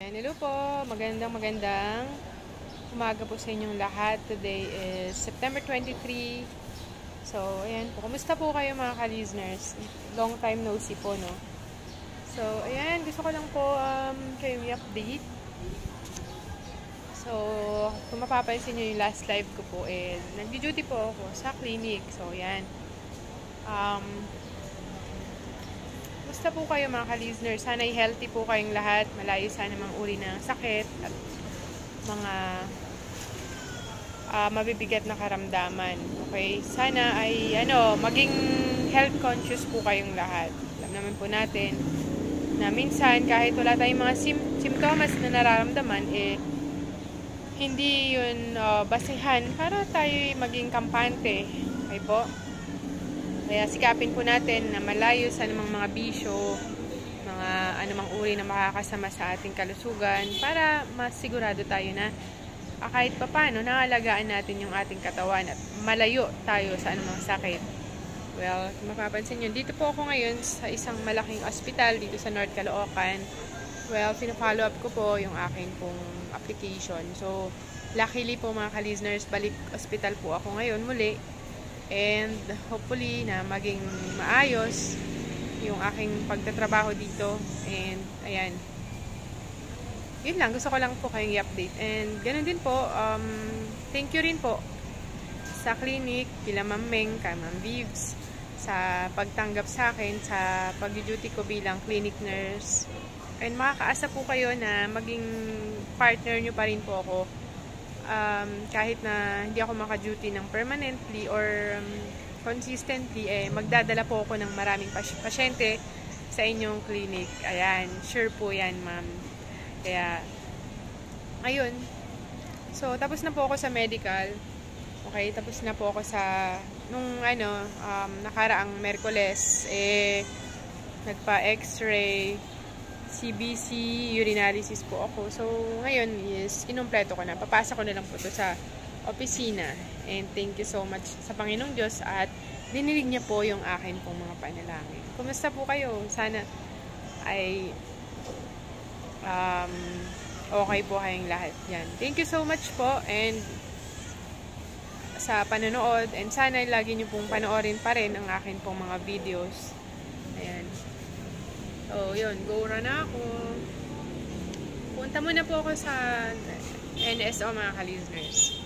Hello po, magandang umaga po sa inyong lahat. Today is September 23. So, ayan po. Kumusta po kayo mga ka-listeners? Long time no see po, no? So, ayan. Gusto ko lang po kayo i-update. So, kung mapapansin nyo yung last live ko po, nag-duty po ako sa clinic. So, ayan. Kumusta po kayo mga ka-listeners? Sana'y healthy po kayong lahat. Malayo sana mga uri ng sakit at mga mabibigat na karamdaman. Okay? Sana ay maging health conscious po kayong lahat. Alam naman po natin na minsan kahit wala tayong mga simptomas na nararamdaman, hindi yun basehan para tayo maging kampante. Okay po? Kaya sikapin po natin na malayo sa anumang mga bisyo, mga anumang uri na makakasama sa ating kalusugan para masigurado tayo na kahit papano nangalagaan natin yung ating katawan at malayo tayo sa anumang sakit. Well, kung mapapansin nyo, dito po ako ngayon sa isang malaking ospital dito sa North Caloocan. Well, pina-follow up ko po yung aking pong application. So, luckily po mga ka-listeners, balik ospital po ako ngayon muli. And hopefully na maging maayos yung aking pagtatrabaho dito. And ayan, yun lang, gusto ko lang po kayong i-update. And ganun din po, thank you rin po sa clinic, kila Ma'am Meng, kay Ma'am Vives, sa pagtanggap sa akin sa pag-duty ko bilang clinic nurse. And makakaasa po kayo na maging partner nyo pa rin po ako. Kahit na hindi ako maka-duty ng permanently or consistently, magdadala po ako ng maraming pasyente sa inyong clinic. Ayan, sure po yan, ma'am. Kaya, ayun. So, tapos na po ako sa medical. Okay, tapos na po ako sa, nakaraang Merkules, nagpa-x-ray, CBC, urinalysis po ako. So, ngayon is inumpleto ko na. Papasa ko na lang po ito sa opisina. And thank you so much sa Panginoong Diyos at dinilig niya po yung akin pong mga panalangin. Kumusta po kayo? Sana ay okay po kayong lahat. Yan. Thank you so much po and sa panonood and sana lagi niyo pong panoorin pa rin ang akin pong mga videos. Ayan. So, yun. Go run ako. Punta muna po ako sa NSO mga ka-listeners.